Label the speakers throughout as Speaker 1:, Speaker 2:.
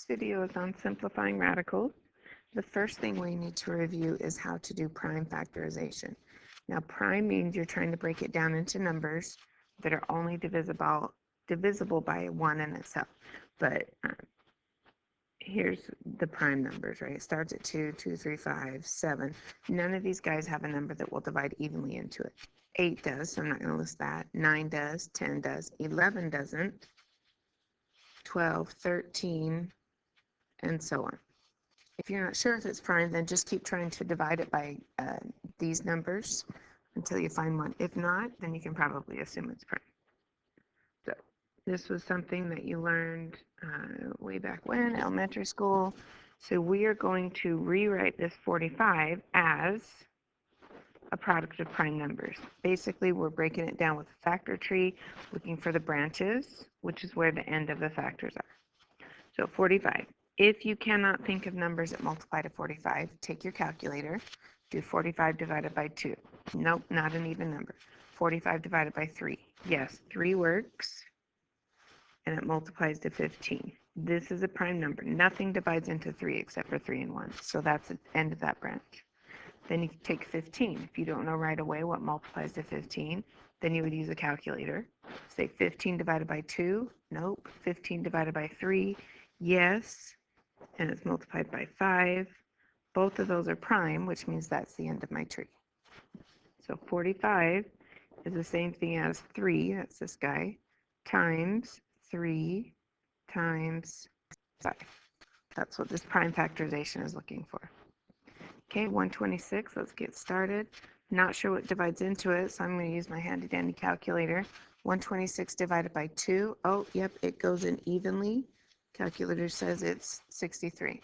Speaker 1: This video is on simplifying radicals. The first thing we need to review is how to do prime factorization. Now, prime means you're trying to break it down into numbers that are only divisible by 1 in itself. But here's the prime numbers, right? It starts at 2, 2, 3, 5, 7. None of these guys have a number that will divide evenly into it. 8 does, so I'm not going to list that. 9 does, 10 does, 11 doesn't, 12, 13, and so on. If you're not sure if it's prime, then just keep trying to divide it by these numbers until you find one. If not, then you can probably assume it's prime. So this was something that you learned way back when, elementary school. So we are going to rewrite this 45 as a product of prime numbers. Basically, we're breaking it down with a factor tree, looking for the branches, which is where the end of the factors are. So 45. If you cannot think of numbers that multiply to 45, take your calculator, do 45 divided by 2. Nope, not an even number. 45 divided by 3. Yes, 3 works, and it multiplies to 15. This is a prime number. Nothing divides into 3 except for 3 and 1, so that's the end of that branch. Then you take 15. If you don't know right away what multiplies to 15, then you would use a calculator. Say 15 divided by 2. Nope. 15 divided by 3. Yes. And it's multiplied by 5. Both of those are prime, which means that's the end of my tree. So 45 is the same thing as 3, that's this guy, times 3 times 5. That's what this prime factorization is looking for. Okay, 126, let's get started. Not sure what divides into it, so I'm going to use my handy dandy calculator. 126 divided by 2. Oh, yep, it goes in evenly. Calculator says it's 63.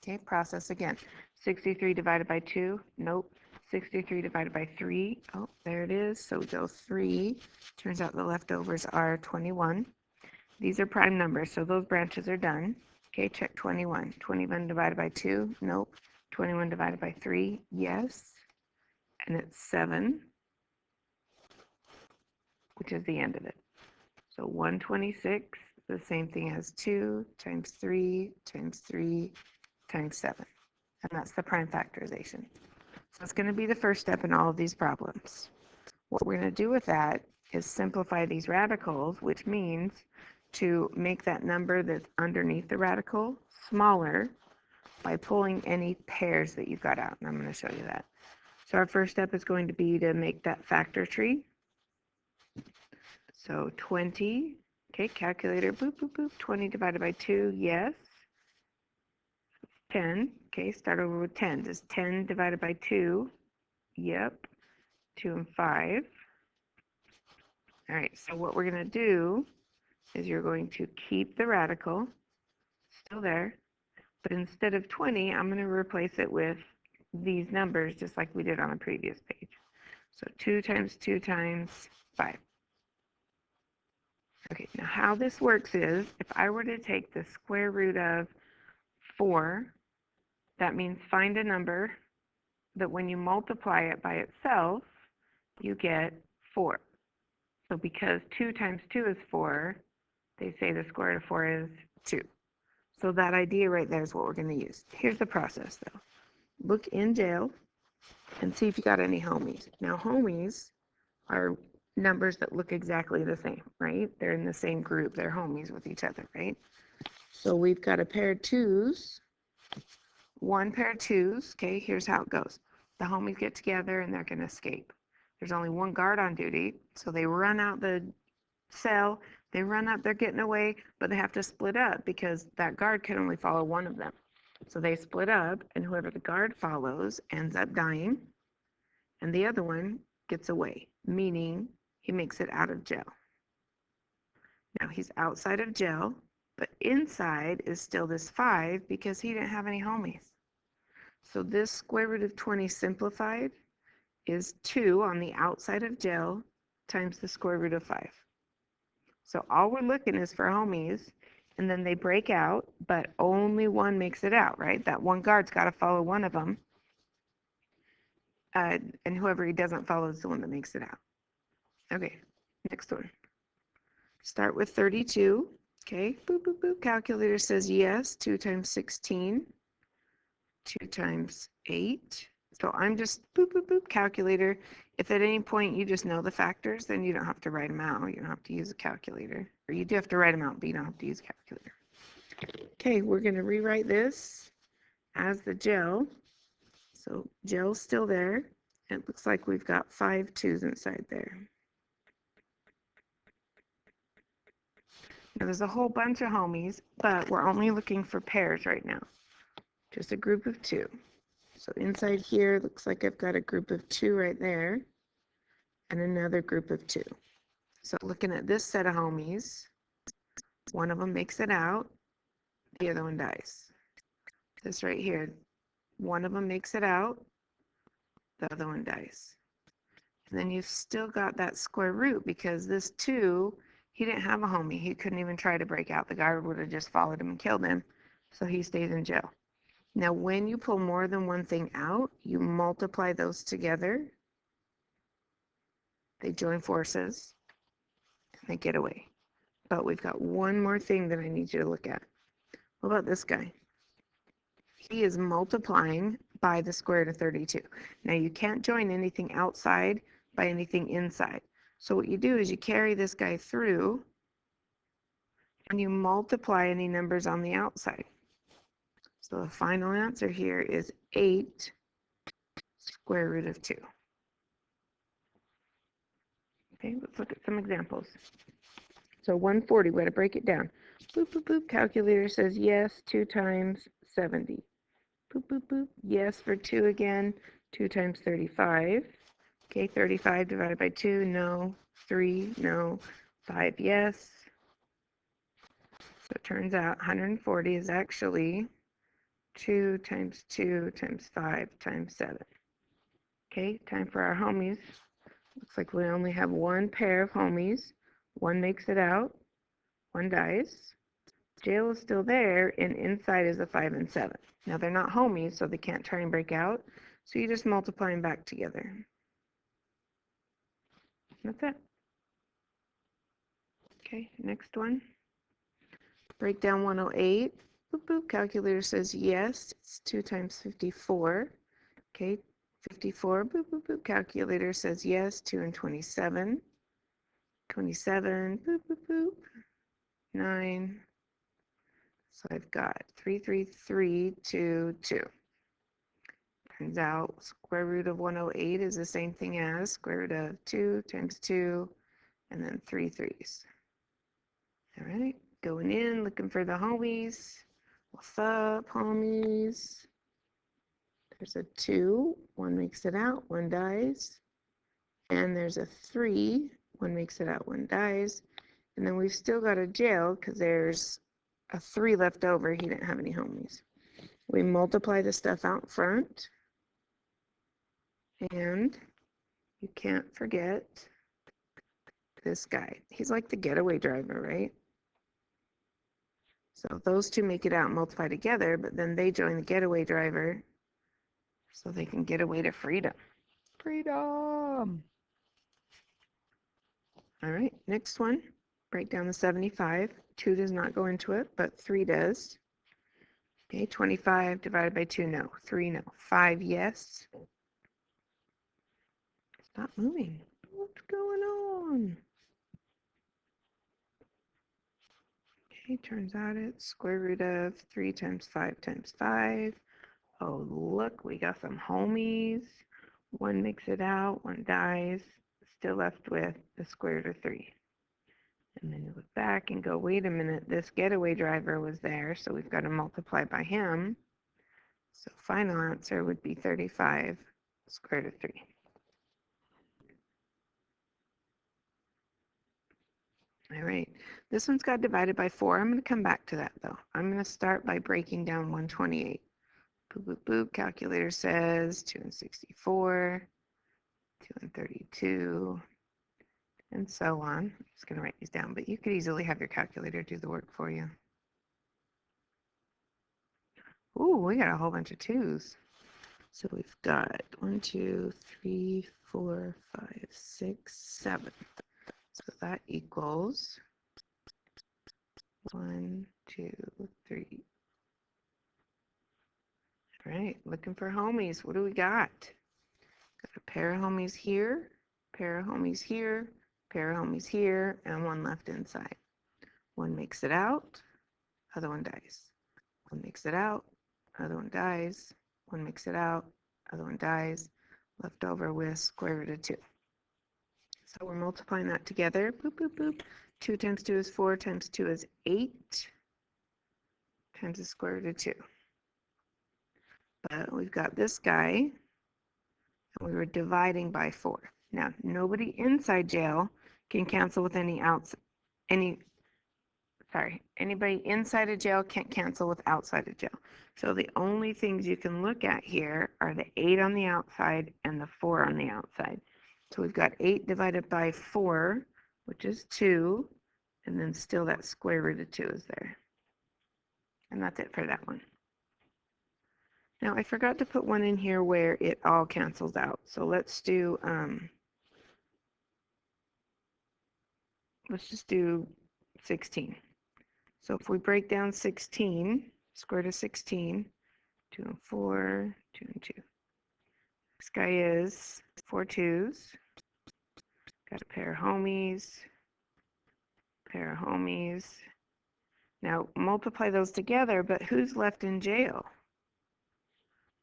Speaker 1: Okay, process again. 63 divided by 2. Nope. 63 divided by 3. Oh, there it is. So we go 3. Turns out the leftovers are 21. These are prime numbers, so those branches are done. Okay, check 21. 21 divided by 2. Nope. 21 divided by 3. Yes. And it's 7, which is the end of it. So 126, the same thing as 2 times 3 times 3 times 7. And that's the prime factorization. So it's going to be the first step in all of these problems. What we're going to do with that is simplify these radicals, which means to make that number that's underneath the radical smaller by pulling any pairs that you've got out. And I'm going to show you that. So our first step is going to be to make that factor tree. So 20, okay, calculator, boop, boop, boop, 20 divided by 2, yes. 10, okay, start over with 10. Does 10 divided by 2? Yep, 2 and 5. All right, so what we're going to do is you're going to keep the radical still there, but instead of 20, I'm going to replace it with these numbers just like we did on the previous page. So 2 times 2 times 5. Okay, now how this works is if I were to take the square root of 4, that means find a number that when you multiply it by itself, you get 4. So because 2 times 2 is 4, they say the square root of 4 is 2. So that idea right there is what we're going to use. Here's the process though. Look in jail and see if you got any homies. Now homies are numbers that look exactly the same, right? They're in the same group. They're homies with each other, right? So we've got a pair of 2's, one pair of 2's. Okay, here's how it goes. The homies get together and they're going to escape. There's only one guard on duty, so they run out the cell, they run up, they're getting away, but they have to split up because that guard can only follow one of them. So they split up, and whoever the guard follows ends up dying, and the other one gets away, meaning he makes it out of jail. Now he's outside of jail, but inside is still this 5 because he didn't have any homies. So this square root of 20 simplified is 2 on the outside of jail times the square root of 5. So all we're looking is for homies, and then they break out, but only one makes it out, right? That one guard's got to follow one of them, and whoever he doesn't follow is the one that makes it out. Okay, next one. Start with 32. Okay, boop, boop, boop. Calculator says yes. 2 times 16. 2 times 8. So I'm just boop, boop, boop, calculator. If at any point you just know the factors, then you don't have to write them out. You don't have to use a calculator. Or you do have to write them out, but you don't have to use a calculator. Okay, we're going to rewrite this as the gel. So gel's still there. It looks like we've got 5 2's inside there. Now there's a whole bunch of homies, but we're only looking for pairs right now. Just a group of 2. So inside here, looks like I've got a group of 2 right there and another group of 2. So looking at this set of homies, one of them makes it out, the other one dies. This right here, one of them makes it out, the other one dies. And then you've still got that square root because this 2, he didn't have a homie. He couldn't even try to break out. The guard would have just followed him and killed him. So he stays in jail. Now, when you pull more than one thing out, you multiply those together. They join forces and they get away. But we've got one more thing that I need you to look at. What about this guy? He is multiplying by the square root of 32. Now you can't join anything outside by anything inside. So what you do is you carry this guy through and you multiply any numbers on the outside. So the final answer here is 8 square root of 2. Okay, let's look at some examples. So 140, we got to break it down. Boop, boop, boop. Calculator says yes, 2 times 70. Boop, boop, boop. Yes for 2 again. 2 times 35. Okay, 35 divided by 2, no. 3, no. 5, yes. So it turns out 140 is actually 2 times 2 times 5 times 7. Okay, time for our homies. Looks like we only have one pair of homies. One makes it out, one dies. Jail is still there, and inside is a 5 and 7. Now they're not homies, so they can't try and break out. So you just multiply them back together. That's it. Okay, next one. Break down 108. Boop, boop. Calculator says yes. It's 2 times 54. Okay, 54. Boop, boop, boop. Calculator says yes. 2 and 27. 27. Boop, boop, boop. 9. So I've got 3, 3, 3, 2, 2. Turns out square root of 108 is the same thing as square root of 2 times 2 and then 3 3's. All right, going in, looking for the homies. What's up, homies? There's a 2, one makes it out, one dies. And there's a 3, one makes it out, one dies. And then we've still got a jail because there's a 3 left over. He didn't have any homies. We multiply the stuff out front. And you can't forget this guy. He's like the getaway driver, right? So those two make it out and multiply together, but then they join the getaway driver so they can get away to freedom. Freedom! All right, next one. Break down the 75. 2 does not go into it, but 3 does. Okay, 25 divided by 2, no. 3, no. 5, yes. Stop moving. What's going on? Okay, turns out it's square root of 3 times 5 times 5. Oh, look, we got some homies. One makes it out, one dies. Still left with the square root of 3. And then you look back and go, wait a minute, this getaway driver was there, so we've got to multiply by him. So final answer would be 35 square root of 3. All right, this one's got divided by 4. I'm going to come back to that, though. I'm going to start by breaking down 128. Boop, boop, boop. Calculator says 2 and 64, 2 and 32, and so on. I'm just going to write these down, but you could easily have your calculator do the work for you. Ooh, we got a whole bunch of 2's. So we've got 1, 2, 3, 4, 5, 6, 7. So that equals 1, 2, 3. All right, looking for homies. What do we got? Got a pair of homies here, pair of homies here, pair of homies here, and one left inside. One makes it out, other one dies. One makes it out, other one dies. One makes it out, other one dies. Left over with square root of 2. So we're multiplying that together. Boop, boop, boop. 2 times 2 is 4, times 2 is 8, times the square root of 2. But we've got this guy, and we were dividing by 4. Now, nobody inside jail can cancel with anybody inside of jail can't cancel with outside of jail. So the only things you can look at here are the 8 on the outside and the 4 on the outside. So we've got 8 divided by 4, which is 2, and then still that square root of 2 is there. And that's it for that one. Now I forgot to put one in here where it all cancels out. So let's just do 16. So if we break down 16, square root of 16, 2 and 4, 2 and 2. This guy is 4 2s. Got a pair of homies, pair of homies. Now multiply those together, but who's left in jail?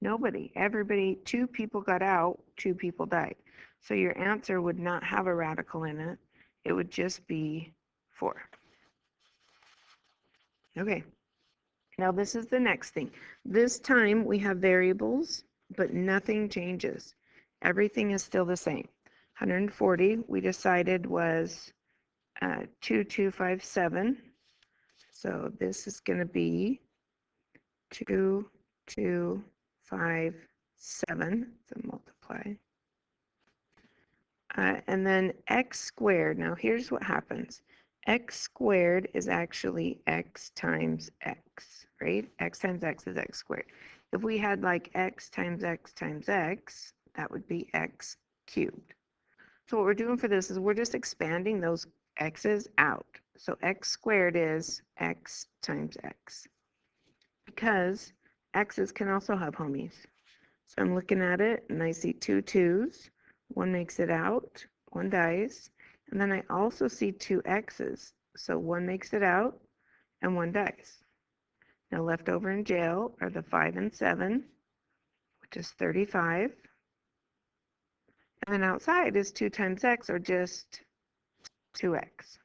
Speaker 1: Nobody. Everybody, 2 people got out, 2 people died. So your answer would not have a radical in it. It would just be 4. Okay. Now this is the next thing. This time we have variables, but nothing changes. Everything is still the same. 140 we decided was 2257. So this is going to be 2257. So multiply. And then x squared. Now here's what happens. X squared is actually x times x, right? X times x is x squared. If we had like x times x times x, that would be x cubed. So what we're doing for this is we're just expanding those x's out. So x squared is x times x. Because x's can also have homies. So I'm looking at it and I see 2 2s. One makes it out, one dies. And then I also see 2 x's. So one makes it out and one dies. Now left over in jail are the 5 and 7, which is 35. And then outside is 2 times x, or just 2x.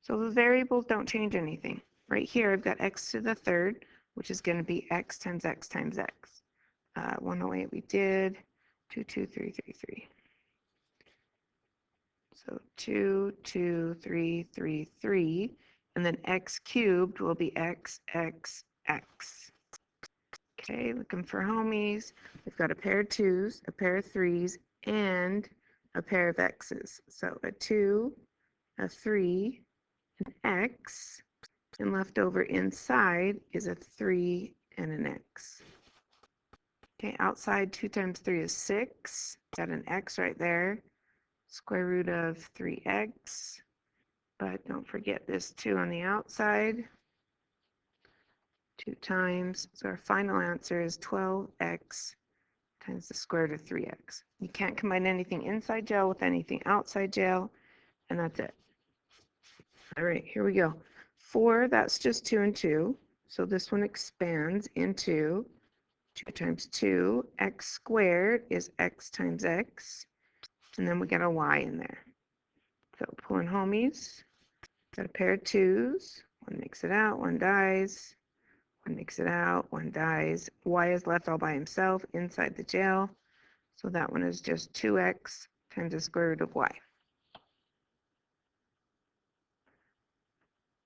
Speaker 1: So the variables don't change anything. Right here I've got x to the third, which is going to be x times x times x. 108 we did, 22333. So 22333, and then x cubed will be x, x, x. Okay, looking for homies. We've got a pair of 2s, a pair of 3s, and a pair of x's. So a 2, a 3, an x, and left over inside is a 3 and an x. Okay, outside 2 times 3 is 6. Got an x right there. Square root of 3x. But don't forget this 2 on the outside. 2 times. So our final answer is 12x times the square root of 3x. You can't combine anything inside jail with anything outside jail, and that's it. All right, here we go. 4, that's just 2 and 2. So this one expands into 2 times 2. X squared is x times x. And then we got a y in there. So pulling homies. Got a pair of 2s. One makes it out, one dies. One makes it out, one dies. Y is left all by himself inside the jail. So that one is just 2x times the square root of y.